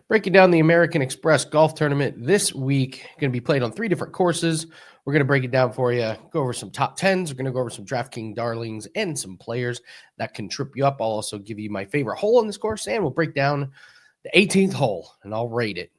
Breaking down the American Express golf tournament this week. Going to be played on 3 different courses. We're going to break it down for you, go over some top 10s. We're going to go over some Draftkings Darlings and some players that can trip you up. I'll also give you my favorite hole in this course, and we'll break down the 18th hole, and I'll rate it.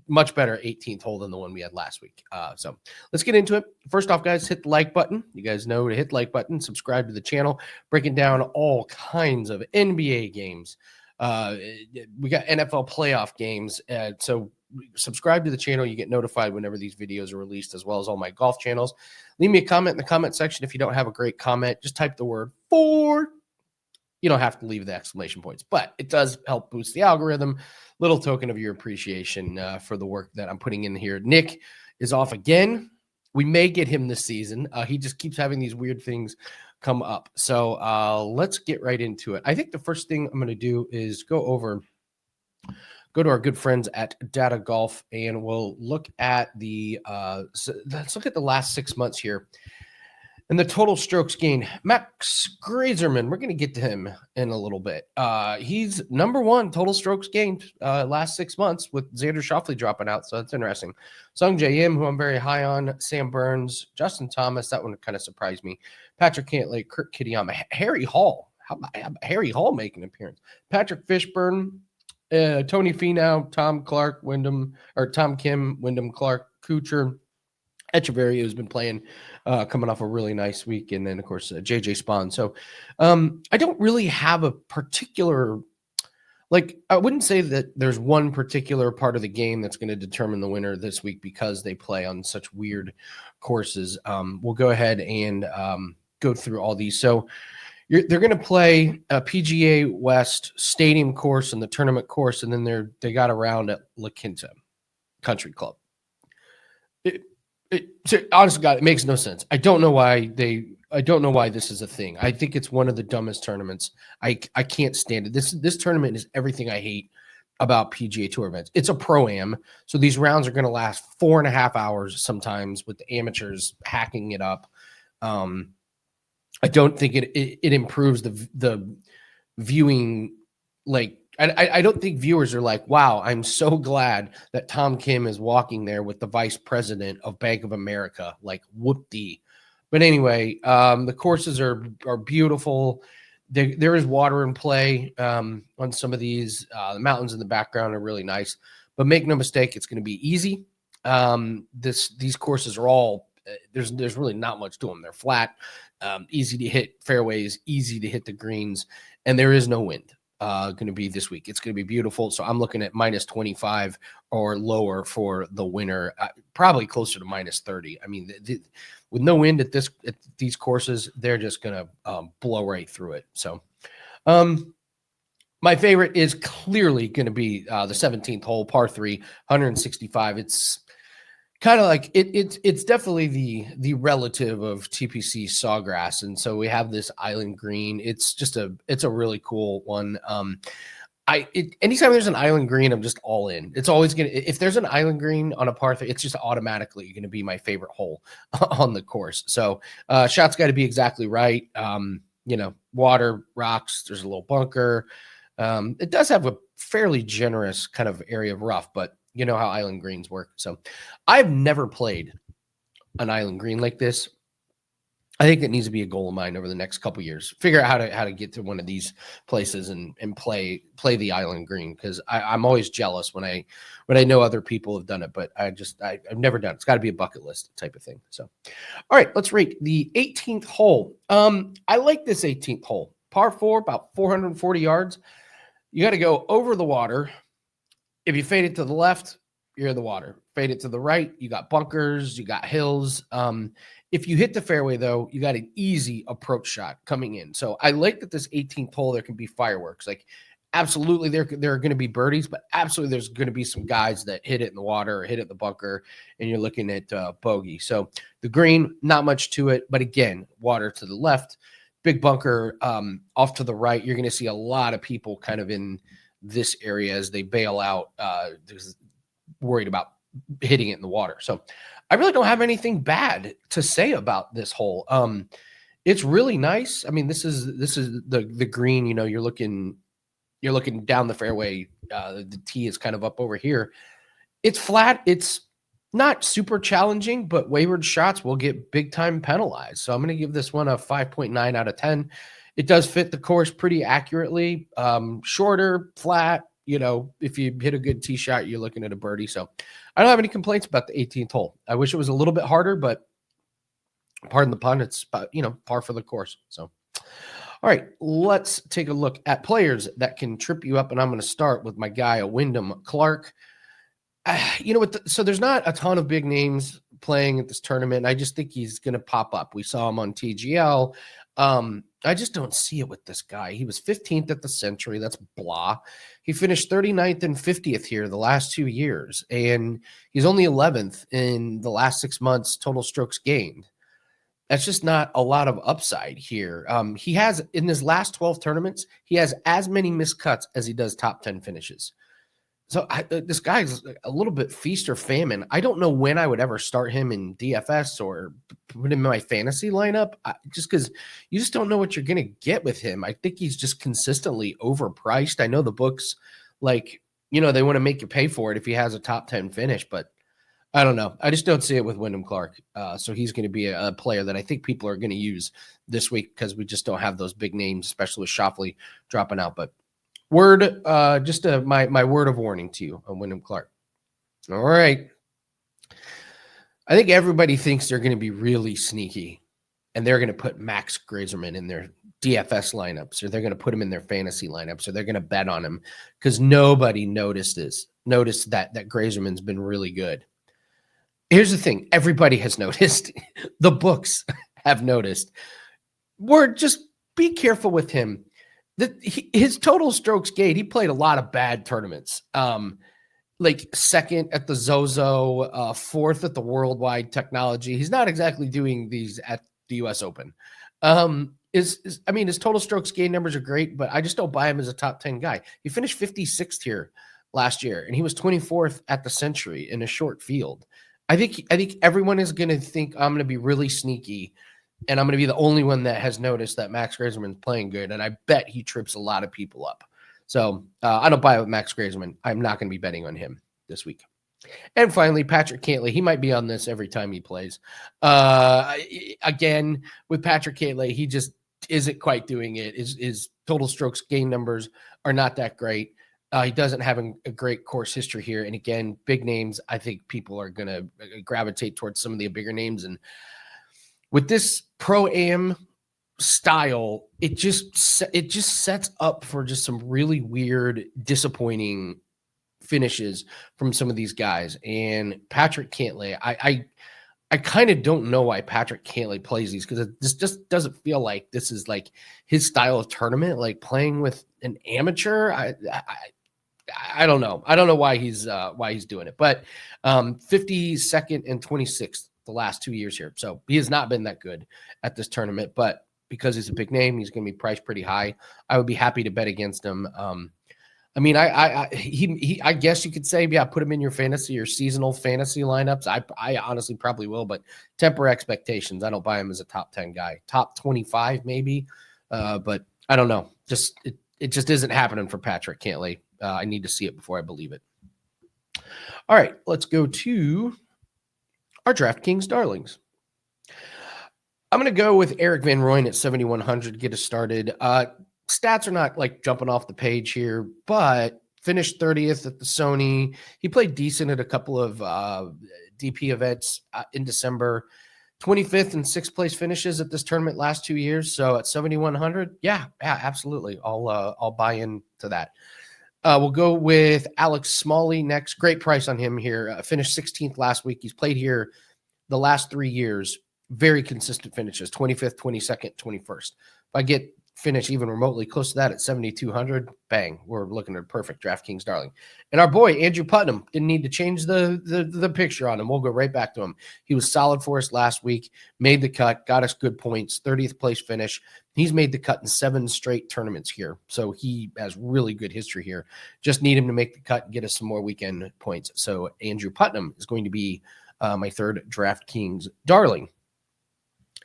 Much better 18th hole than the one we had last week. So let's get into it. First off, guys, hit the like button. You guys know to hit the like button, subscribe to the channel, breaking down all kinds of NBA games. We got NFL playoff games. So subscribe to the channel. You get notified whenever these videos are released, as well as all my golf channels. Leave me a comment in the comment section. If you don't have a great comment, just type the word "for." You don't have to leave the exclamation points, but it does help boost the algorithm. Little token of your appreciation for the work that I'm putting in here. Nick is off again. We may get him this season. He just keeps having these weird things come up. So let's get right into it. I think the first thing I'm going to do is go to our good friends at Data Golf, and we'll look at let's look at the last 6 months here. And the total strokes gained, Max Grazerman, we're going to get to him in a little bit. He's number 1 total strokes gained last 6 months with Xander Schauffele dropping out, so that's interesting. Sungjae Im, who I'm very high on, Sam Burns, Justin Thomas, that one kind of surprised me. Patrick Cantlay, Kurt Kitayama, Harry Hall. How about Harry Hall making an appearance? Patrick Fishburne, Tony Finau, Tom Kim, Wyndham Clark, Kuchar, Echeverry, who's been playing, coming off a really nice week, and then, of course, JJ Spawn. So I don't really have a particular, I wouldn't say that there's one particular part of the game that's going to determine the winner this week because they play on such weird courses. We'll go ahead and go through all these. So they're going to play a PGA West Stadium course and the tournament course, and then they got around at La Quinta Country Club. Honestly, God, it makes no sense. I don't know why this is a thing. I think it's one of the dumbest tournaments. I can't stand it. This tournament is everything I hate about PGA Tour events. It's a pro-am, so these rounds are going to last 4.5 hours sometimes with the amateurs hacking it up. I don't think it improves the viewing. I don't think viewers are like, wow, I'm so glad that Tom Kim is walking there with the vice president of Bank of America. Like, whoop-dee. But anyway, the courses are beautiful. There is water in play on some of these. The mountains in the background are really nice. But make no mistake, it's going to be easy. These courses are all there's really not much to them. They're flat, easy to hit fairways, easy to hit the greens, and there is no wind. Going to be this week. It's going to be beautiful. So I'm looking at minus 25 or lower for the winner, probably closer to minus 30. I mean, with no wind at these courses, they're just going to blow right through it. So my favorite is clearly going to be the 17th hole, par 3, 165. It's kind of like it's definitely the relative of TPC Sawgrass, and so we have this island green. It's a really cool one. Anytime there's an island green, I'm just all in. It's always if there's an island green on a par 3, it's just automatically going to be my favorite hole on the course. So shot's got to be exactly right. Water, rocks. There's a little bunker. It does have a fairly generous kind of area of rough, but you know how island greens work. So I've never played an island green like this. I think it needs to be a goal of mine over the next couple of years. Figure out how to get to one of these places and play the island green, because I'm always jealous when I know other people have done it, but I've never done it. It's got to be a bucket list type of thing. So, all right, let's rate the 18th hole. I like this 18th hole. Par 4, about 440 yards. You got to go over the water. If you fade it to the left, you're in the water. Fade it to the right, you got bunkers, you got hills. If you hit the fairway, though, you got an easy approach shot coming in. So I like that this 18th hole, there can be fireworks. Like, absolutely, there are going to be birdies, but absolutely there's going to be some guys that hit it in the water or hit it in the bunker, and you're looking at bogey. So the green, not much to it, but again, water to the left, big bunker off to the right. You're going to see a lot of people kind of in this area as they bail out, worried about hitting it in the water. So I really don't have anything bad to say about this hole. It's really nice. I mean, this is the green, you're looking you're looking down the fairway. The tee is kind of up over here. It's flat. It's not super challenging, but wayward shots will get big time penalized. So I'm going to give this one a 5.9 out of 10. It does fit the course pretty accurately. Shorter, flat. If you hit a good tee shot, you're looking at a birdie. So I don't have any complaints about the 18th hole. I wish it was a little bit harder, but pardon the pun, it's par for the course. So, all right, let's take a look at players that can trip you up. And I'm going to start with my guy, Wyndham Clark. So there's not a ton of big names playing at this tournament. I just think he's going to pop up. We saw him on TGL. I just don't see it with this guy. He was 15th at the Century. That's blah. He finished 39th and 50th here the last 2 years, and he's only 11th in the last 6 months total strokes gained. That's just not a lot of upside here. He has, in his last 12 tournaments, he has as many missed cuts as he does top 10 finishes. So this guy's a little bit feast or famine. I don't know when I would ever start him in DFS or put him in my fantasy lineup, just because you just don't know what you're going to get with him. I think he's just consistently overpriced. I know the books, they want to make you pay for it if he has a top 10 finish, but I don't know. I just don't see it with Wyndham Clark. So he's going to be a player that I think people are going to use this week because we just don't have those big names, especially with Schauffele dropping out. But my word of warning to you on Wyndham Clark. All right. I think everybody thinks they're going to be really sneaky, and they're going to put Max Grazerman in their DFS lineups, or they're going to put him in their fantasy lineups, or they're going to bet on him because nobody noticed that Grazerman's been really good. Here's the thing. Everybody has noticed. The books have noticed. Just be careful with him. His total strokes gained, he played a lot of bad tournaments. Like second at the Zozo, fourth at the Worldwide Technology. He's not exactly doing these at the U.S. Open. His total strokes gained numbers are great, but I just don't buy him as a top 10 guy. He finished 56th here last year, and he was 24th at the Century in a short field. I think everyone is going to think I'm going to be really sneaky, and I'm going to be the only one that has noticed that Max Grazerman's playing good, and I bet he trips a lot of people up. So I don't buy it with Max Grazerman. I'm not going to be betting on him this week. And finally, Patrick Cantlay. He might be on this every time he plays. Again, with Patrick Cantlay, he just isn't quite doing it. His total strokes gain numbers are not that great. He doesn't have a great course history here. And again, big names, I think people are going to gravitate towards some of the bigger names. And with this Pro-Am style, it just sets up for just some really weird, disappointing finishes from some of these guys. And Patrick Cantlay, I kind of don't know why Patrick Cantlay plays these, because this just doesn't feel like this is like his style of tournament, like playing with an amateur. I don't know. I don't know why he's doing it, but 52nd and 26th the last 2 years here. So he has not been that good at this tournament, but because he's a big name, he's going to be priced pretty high. I would be happy to bet against him. I guess you could say, yeah, put him in your fantasy or seasonal fantasy lineups. I honestly probably will, but temper expectations. I don't buy him as a top 10 guy, top 25 maybe. But I don't know. It just isn't happening for Patrick Cantlay. I need to see it before I believe it. All right, let's go to our DraftKings Darlings. I'm going to go with Eric Van Rooyen at 7,100, get us started. Stats are not like jumping off the page here, but finished 30th at the Sony. He played decent at a couple of DP events in December. 25th and 6th place finishes at this tournament last 2 years. So at 7,100, yeah, absolutely. I'll buy into that. We'll go with Alex Smalley next. Great price on him here. Finished 16th last week. He's played here the last 3 years. Very consistent finishes, 25th, 22nd, 21st. If I get finish even remotely close to that at 7,200, bang, we're looking at a perfect DraftKings darling. And our boy, Andrew Putnam, didn't need to change the picture on him. We'll go right back to him. He was solid for us last week, made the cut, got us good points, 30th place finish. He's made the cut in 7 straight tournaments here. So he has really good history here. Just need him to make the cut and get us some more weekend points. So Andrew Putnam is going to be my third DraftKings darling.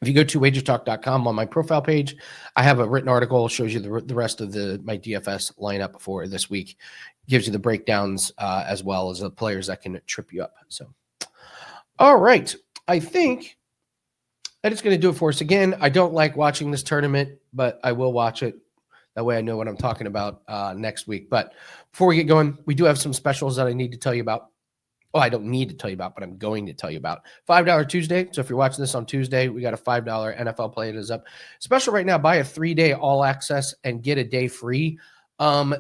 If you go to WagerTalk.com on my profile page, I have a written article, shows you the rest of my DFS lineup for this week, gives you the breakdowns as well as the players that can trip you up. So, all right, I think that is going to do it for us. Again, I don't like watching this tournament, but I will watch it. That way I know what I'm talking about next week. But before we get going, we do have some specials that I need to tell you about. Oh, I don't need to tell you about, but I'm going to tell you about. $5 Tuesday. So if you're watching this on Tuesday, we got a $5 NFL play that is up. Special right now, buy a 3-day all access and get a day free.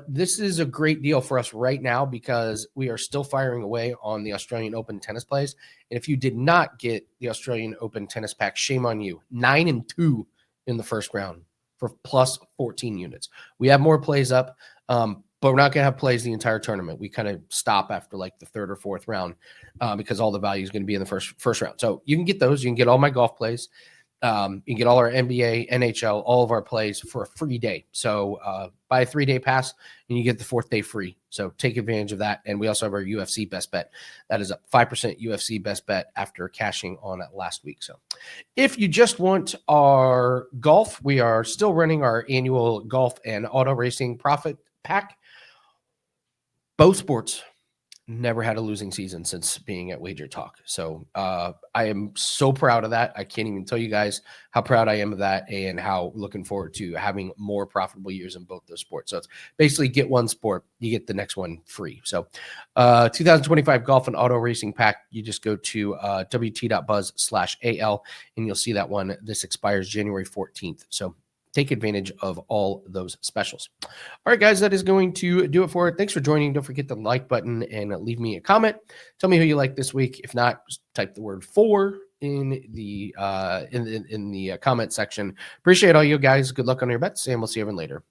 This is a great deal for us right now because we are still firing away on the Australian Open tennis plays. And if you did not get the Australian Open tennis pack, shame on you. 9-2 in the first round for plus 14 units. We have more plays up. But we're not going to have plays the entire tournament. We kind of stop after like the third or fourth round because all the value is going to be in the first round. So you can get those. You can get all my golf plays. You can get all our NBA, NHL, all of our plays for a free day. So buy a 3-day pass and you get the 4th day free. So take advantage of that. And we also have our UFC best bet. That is up 5% UFC best bet after cashing on it last week. So if you just want our golf, we are still running our annual golf and auto racing profit pack. Both sports never had a losing season since being at WagerTalk. So I am so proud of that. I can't even tell you guys how proud I am of that and how looking forward to having more profitable years in both those sports. So it's basically get one sport, you get the next one free. So 2025 Golf and Auto Racing Pack, you just go to wt.buzz/AL and you'll see that one. This expires January 14th. So take advantage of all those specials. All right, guys, that is going to do it for it. Thanks for joining. Don't forget the like button and leave me a comment. Tell me who you like this week. If not, just type the word 4 in the comment section. Appreciate all you guys. Good luck on your bets, and we'll see you everyone later.